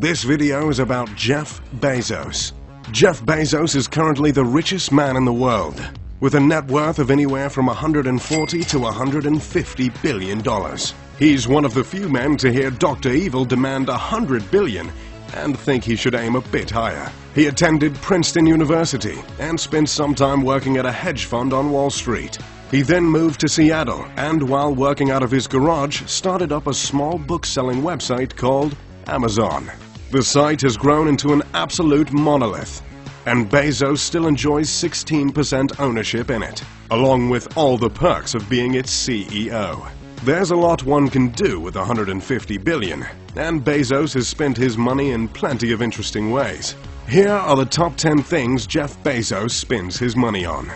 This video is about Jeff Bezos. Jeff Bezos is currently the richest man in the world, with a net worth of anywhere from $140 to $150 billion. He's one of the few men to hear Dr. Evil demand $100 billion and think he should aim a bit higher. He attended Princeton University and spent some time working at a hedge fund on Wall Street. He then moved to Seattle and, while working out of his garage, started up a small book-selling website called Amazon. The site has grown into an absolute monolith, and Bezos still enjoys 16% ownership in it, along with all the perks of being its CEO. There's a lot one can do with $150 billion, and Bezos has spent his money in plenty of interesting ways. Here are the top 10 things Jeff Bezos spends his money on.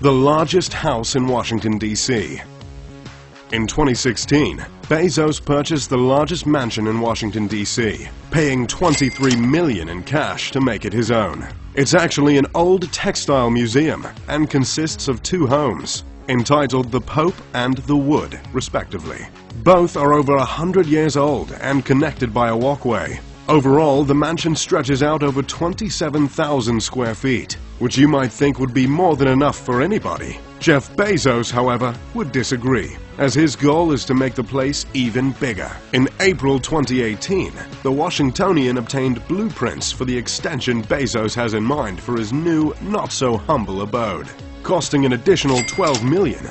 The largest house in Washington, D.C. In 2016, Bezos purchased the largest mansion in Washington, D.C., paying $23 million in cash to make it his own. It's actually an old textile museum and consists of two homes, entitled The Pope and The Wood, respectively. Both are over 100 years old and connected by a walkway. Overall, the mansion stretches out over 27,000 square feet, which you might think would be more than enough for anybody. Jeff Bezos, however, would disagree, as his goal is to make the place even bigger. In April 2018, the Washingtonian obtained blueprints for the extension Bezos has in mind for his new, not-so-humble abode. Costing an additional $12 million,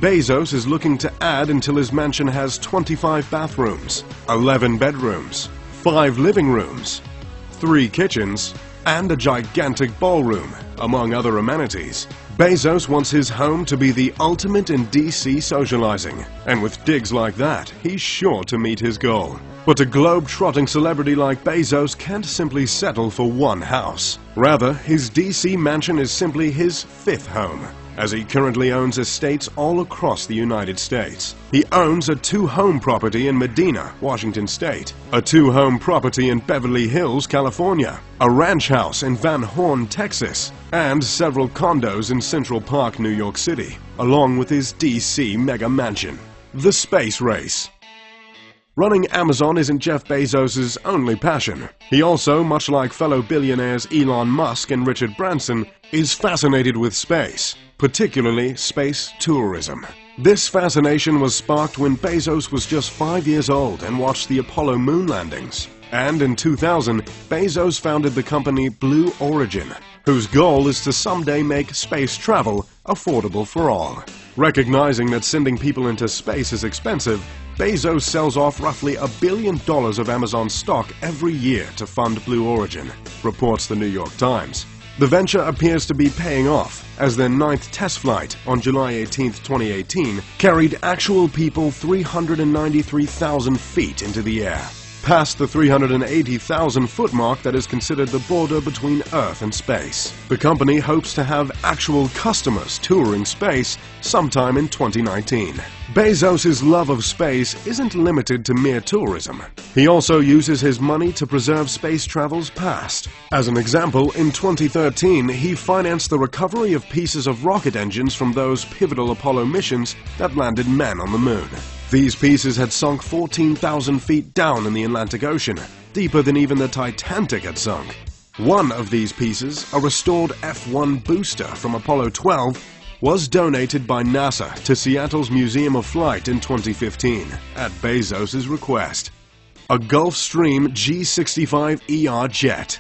Bezos is looking to add until his mansion has 25 bathrooms, 11 bedrooms, 5 living rooms, 3 kitchens, and a gigantic ballroom, among other amenities. Bezos wants his home to be the ultimate in DC socializing, and with digs like that, he's sure to meet his goal. But a globe-trotting celebrity like Bezos can't simply settle for one house. Rather, his DC mansion is simply his 5th home, as he currently owns estates all across the United States. He owns a 2-home property in Medina, Washington State, a 2-home property in Beverly Hills, California, a ranch house in Van Horn, Texas, and several condos in Central Park, New York City, along with his DC mega mansion. The space race. Running Amazon isn't Jeff Bezos' only passion. He also, much like fellow billionaires Elon Musk and Richard Branson, is fascinated with space, particularly space tourism. This fascination was sparked when Bezos was just 5 years old and watched the Apollo moon landings. And in 2000, Bezos founded the company Blue Origin, whose goal is to someday make space travel affordable for all. Recognizing that sending people into space is expensive, Bezos sells off roughly $1 billion of Amazon stock every year to fund Blue Origin, reports the New York Times. The venture appears to be paying off, as their 9th test flight on July 18, 2018, carried actual people 393,000 feet into the air, past the 380,000-foot mark that is considered the border between Earth and space. The company hopes to have actual customers touring space sometime in 2019. Bezos' love of space isn't limited to mere tourism. He also uses his money to preserve space travel's past. As an example, in 2013, he financed the recovery of pieces of rocket engines from those pivotal Apollo missions that landed men on the moon. These pieces had sunk 14,000 feet down in the Atlantic Ocean, deeper than even the Titanic had sunk. One of these pieces, a restored F-1 booster from Apollo 12, was donated by NASA to Seattle's Museum of Flight in 2015, at Bezos' request. A Gulfstream G-65ER jet.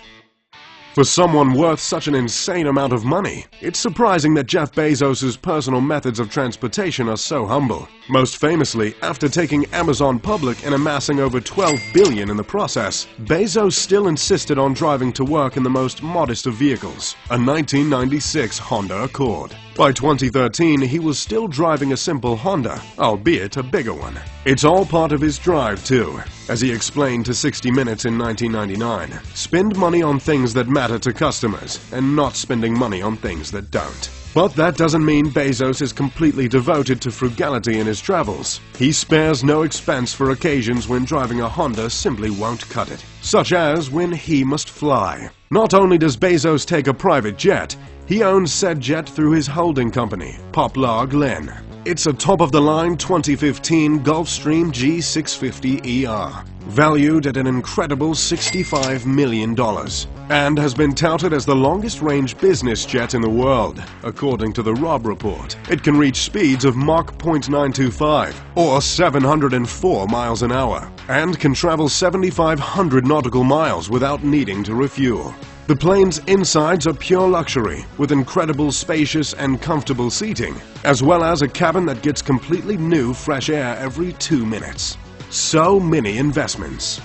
For someone worth such an insane amount of money, it's surprising that Jeff Bezos' personal methods of transportation are so humble. Most famously, after taking Amazon public and amassing over $12 billion in the process, Bezos still insisted on driving to work in the most modest of vehicles, a 1996 Honda Accord. By 2013, he was still driving a simple Honda, albeit a bigger one. It's all part of his drive, too. As he explained to 60 Minutes in 1999, spend money on things that matter to customers, and not spending money on things that don't. But that doesn't mean Bezos is completely devoted to frugality in his travels. He spares no expense for occasions when driving a Honda simply won't cut it, such as when he must fly. Not only does Bezos take a private jet, he owns said jet through his holding company, Poplar Glen. It's a top-of-the-line 2015 Gulfstream G650ER, valued at an incredible $65 million, and has been touted as the longest-range business jet in the world, according to the Robb Report. It can reach speeds of Mach 0.925, or 704 miles an hour, and can travel 7,500 nautical miles without needing to refuel. The plane's insides are pure luxury, with incredible spacious and comfortable seating, as well as a cabin that gets completely new fresh air every 2 minutes. So many investments.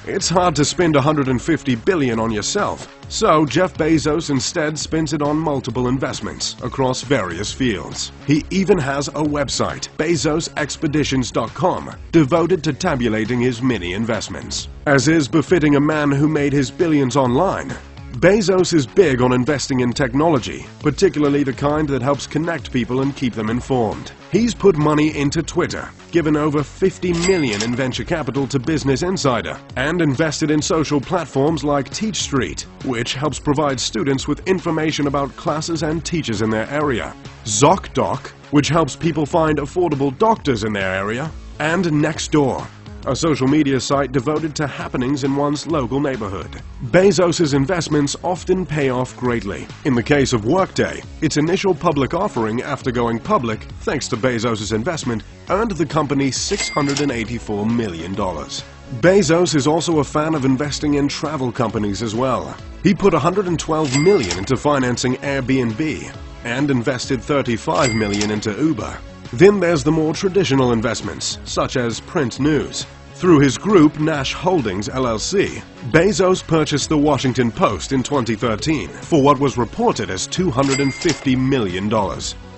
It's hard to spend $150 billion on yourself, so Jeff Bezos instead spends it on multiple investments across various fields. He even has a website, BezosExpeditions.com, devoted to tabulating his many investments. As is befitting a man who made his billions online, Bezos is big on investing in technology, particularly the kind that helps connect people and keep them informed. He's put money into Twitter, given over $50 million in venture capital to Business Insider, and invested in social platforms like TeachStreet, which helps provide students with information about classes and teachers in their area, ZocDoc, which helps people find affordable doctors in their area, and Nextdoor, a social media site devoted to happenings in one's local neighborhood. Bezos' investments often pay off greatly. In the case of Workday, its initial public offering after going public, thanks to Bezos' investment, earned the company $684 million. Bezos is also a fan of investing in travel companies as well. He put $112 million into financing Airbnb and invested $35 million into Uber. Then there's the more traditional investments, such as print news. Through his group Nash Holdings LLC, Bezos purchased the Washington Post in 2013 for what was reported as $250 million.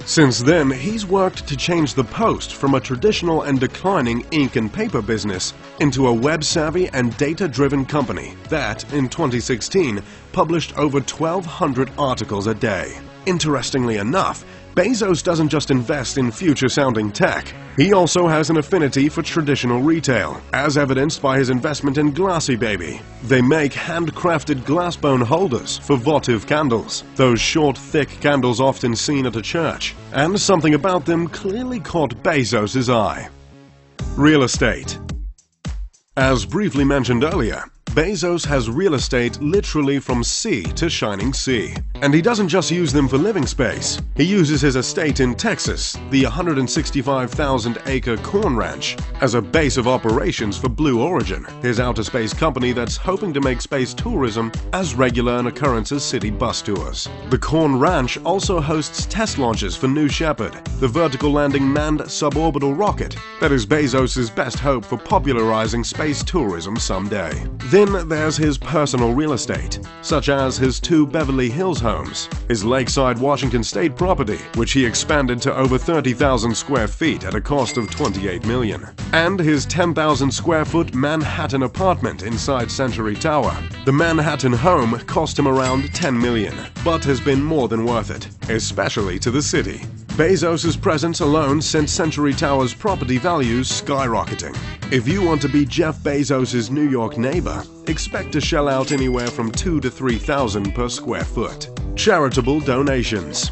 Since then, he's worked to change the Post from a traditional and declining ink and paper business into a web-savvy and data-driven company that, in 2016, published over 1,200 articles a day. Interestingly enough, Bezos doesn't just invest in future-sounding tech. He also has an affinity for traditional retail, as evidenced by his investment in Glassy Baby. They make handcrafted glass-bone holders for votive candles, those short, thick candles often seen at a church, and something about them clearly caught Bezos' eye. Real estate. As briefly mentioned earlier, Bezos has real estate literally from sea to shining sea. And he doesn't just use them for living space. He uses his estate in Texas, the 165,000-acre corn ranch, as a base of operations for Blue Origin, his outer space company that's hoping to make space tourism as regular an occurrence as city bus tours. The corn ranch also hosts test launches for New Shepard, the vertical landing manned suborbital rocket that is Bezos' best hope for popularizing space tourism someday. Then there's his personal real estate, such as his 2 Beverly Hills homes, his lakeside Washington State property, which he expanded to over 30,000 square feet at a cost of $28 million, and his 10,000 square foot Manhattan apartment inside Century Tower. The Manhattan home cost him around $10 million, but has been more than worth it, especially to the city. Bezos' presence alone sent Century Tower's property values skyrocketing. If you want to be Jeff Bezos' New York neighbor, expect to shell out anywhere from $2,000 to $3,000 per square foot. Charitable donations.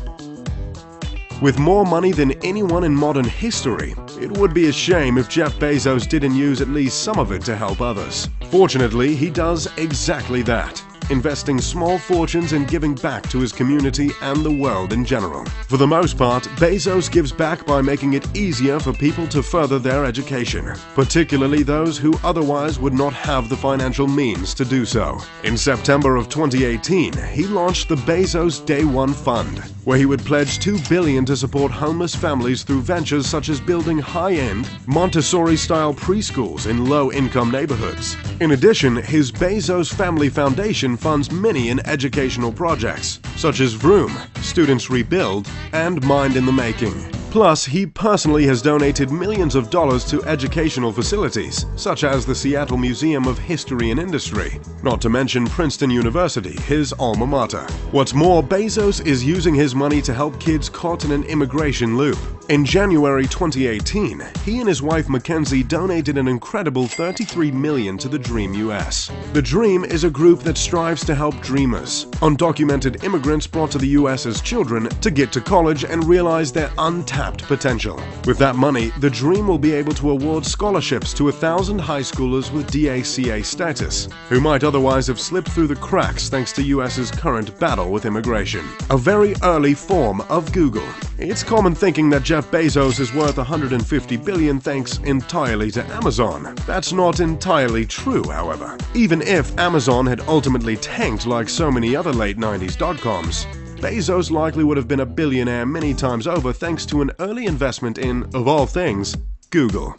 With more money than anyone in modern history, it would be a shame if Jeff Bezos didn't use at least some of it to help others. Fortunately, he does exactly that, investing small fortunes and giving back to his community and the world in general. For the most part, Bezos gives back by making it easier for people to further their education, particularly those who otherwise would not have the financial means to do so. In September of 2018, he launched the Bezos Day One Fund, where he would pledge $2 billion to support homeless families through ventures such as building high-end, Montessori-style preschools in low-income neighborhoods. In addition, his Bezos Family Foundation funds many in educational projects, such as Vroom, Students Rebuild, and Mind in the Making. Plus, he personally has donated millions of dollars to educational facilities, such as the Seattle Museum of History and Industry, not to mention Princeton University, his alma mater. What's more, Bezos is using his money to help kids caught in an immigration loop. In January 2018, he and his wife Mackenzie donated an incredible $33 million to the Dream US. The Dream is a group that strives to help dreamers, undocumented immigrants brought to the US as children, to get to college and realize their untapped untapped potential. With that money, the dream will be able to award scholarships to 1,000 high schoolers with DACA status, who might otherwise have slipped through the cracks thanks to US's current battle with immigration. A very early form of Google. It's common thinking that Jeff Bezos is worth $150 billion thanks entirely to Amazon. That's not entirely true, however. Even if Amazon had ultimately tanked like so many other late 90s dot-coms, Bezos likely would have been a billionaire many times over thanks to an early investment in, of all things, Google.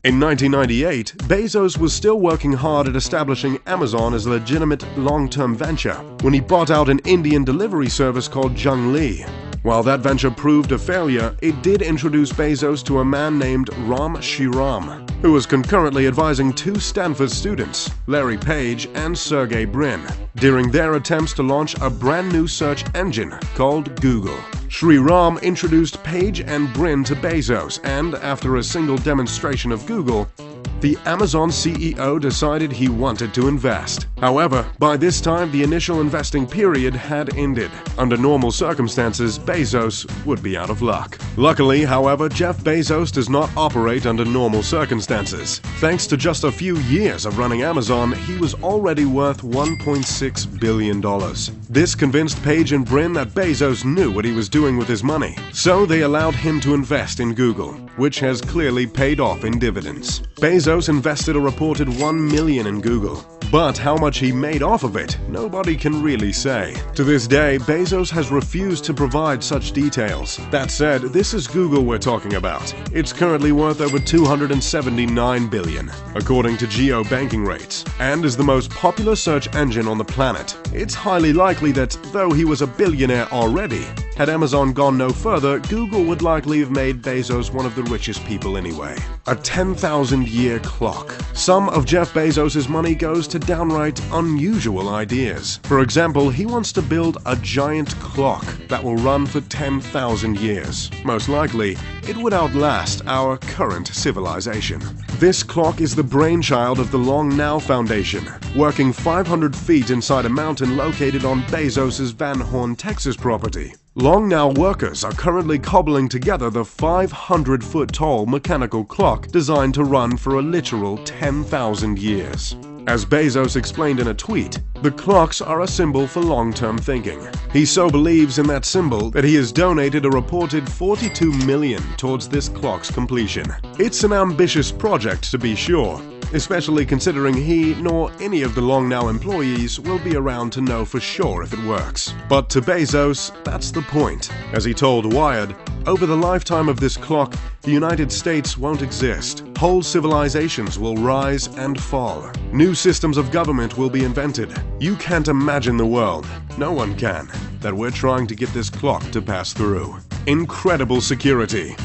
In 1998, Bezos was still working hard at establishing Amazon as a legitimate long-term venture when he bought out an Indian delivery service called Zhongli. While that venture proved a failure, it did introduce Bezos to a man named Ram Shriram, who was concurrently advising two Stanford students, Larry Page and Sergey Brin, during their attempts to launch a brand new search engine called Google. Shriram introduced Page and Brin to Bezos, and after a single demonstration of Google, the Amazon CEO decided he wanted to invest. However, by this time the initial investing period had ended. Under normal circumstances, Bezos would be out of luck. Luckily, however, Jeff Bezos does not operate under normal circumstances. Thanks to just a few years of running Amazon, he was already worth $1.6 billion. This convinced Page and Brin that Bezos knew what he was doing with his money, so they allowed him to invest in Google, which has clearly paid off in dividends. Bezos invested a reported $1 million in Google, but how much he made off of it, nobody can really say. To this day, Bezos has refused to provide such details. That said, this is Google we're talking about. It's currently worth over $279 billion, according to geo-banking rates, and is the most popular search engine on the planet. It's highly likely that, though he was a billionaire already, had Amazon gone no further, Google would likely have made Bezos one of the richest people anyway. A 10,000-year clock. Some of Jeff Bezos' money goes to downright unusual ideas. For example, he wants to build a giant clock that will run for 10,000 years. Most likely, it would outlast our current civilization. This clock is the brainchild of the Long Now Foundation, working 500 feet inside a mountain located on Bezos' Van Horn, Texas property. Long Now workers are currently cobbling together the 500-foot-tall mechanical clock designed to run for a literal 10,000 years. As Bezos explained in a tweet, the clocks are a symbol for long-term thinking. He so believes in that symbol that he has donated a reported $42 million towards this clock's completion. It's an ambitious project to be sure, especially considering he nor any of the Long Now employees will be around to know for sure if it works. But to Bezos, that's the point. As he told Wired, over the lifetime of this clock, the United States won't exist. Whole civilizations will rise and fall. New systems of government will be invented. You can't imagine the world, no one can, that we're trying to get this clock to pass through. Incredible security.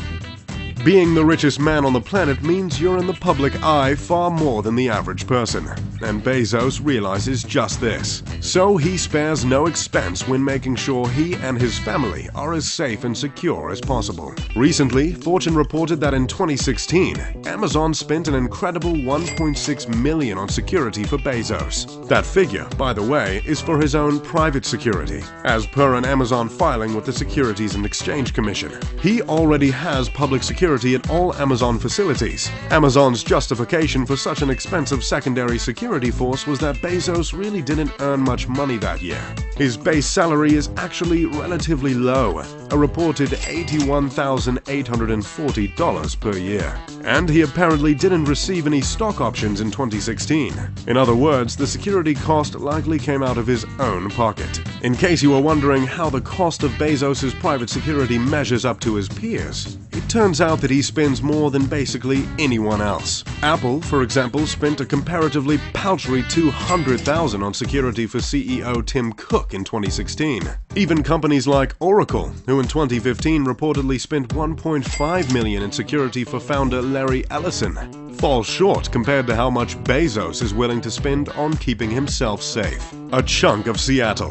Being the richest man on the planet means you're in the public eye far more than the average person, and Bezos realizes just this. So he spares no expense when making sure he and his family are as safe and secure as possible. Recently, Fortune reported that in 2016, Amazon spent an incredible $1.6 million on security for Bezos. That figure, by the way, is for his own private security, as per an Amazon filing with the Securities and Exchange Commission. He already has public security at all Amazon facilities. Amazon's justification for such an expensive secondary security force was that Bezos really didn't earn much money that year. His base salary is actually relatively low, a reported $81,840 per year. And he apparently didn't receive any stock options in 2016. In other words, the security cost likely came out of his own pocket. In case you were wondering how the cost of Bezos' private security measures up to his peers, it turns out that he spends more than basically anyone else. Apple, for example, spent a comparatively paltry $200,000 on security for CEO Tim Cook in 2016. Even companies like Oracle, who in 2015 reportedly spent $1.5 million in security for founder Larry Ellison, fall short compared to how much Bezos is willing to spend on keeping himself safe. A chunk of Seattle.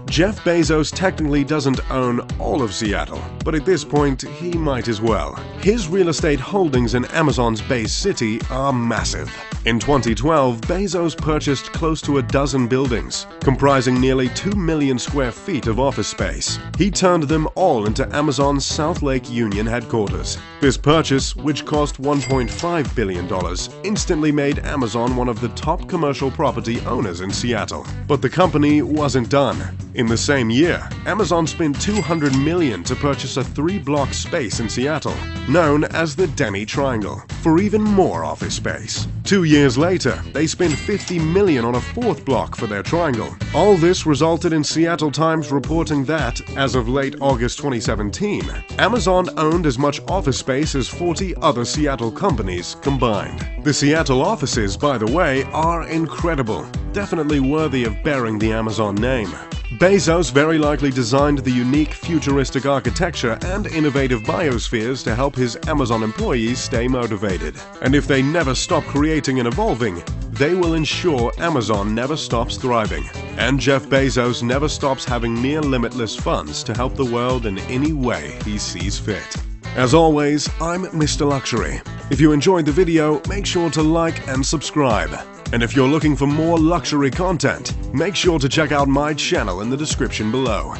Jeff Bezos technically doesn't own all of Seattle, but at this point, he might as well. His real estate holdings in Amazon's base city are massive. In 2012, Bezos purchased close to a dozen buildings, comprising nearly 2 million square feet of office space. He turned them all into Amazon's South Lake Union headquarters. This purchase, which cost $1.5 billion, instantly made Amazon one of the top commercial property owners in Seattle. But the company wasn't done. In the same year, Amazon spent $200 million to purchase a 3-block space in Seattle, known as the Denny Triangle, for even more office space. 2 years later, they spent $50 million on a 4th block for their triangle. All this resulted in Seattle Times reporting that, as of late August 2017, Amazon owned as much office space as 40 other Seattle companies combined. The Seattle offices, by the way, are incredible, definitely worthy of bearing the Amazon name. Bezos very likely designed the unique futuristic architecture and innovative biospheres to help his Amazon employees stay motivated. And if they never stop creating and evolving, they will ensure Amazon never stops thriving. And Jeff Bezos never stops having near limitless funds to help the world in any way he sees fit. As always, I'm Mr. Luxury. If you enjoyed the video, make sure to like and subscribe. And if you're looking for more luxury content, make sure to check out my channel in the description below.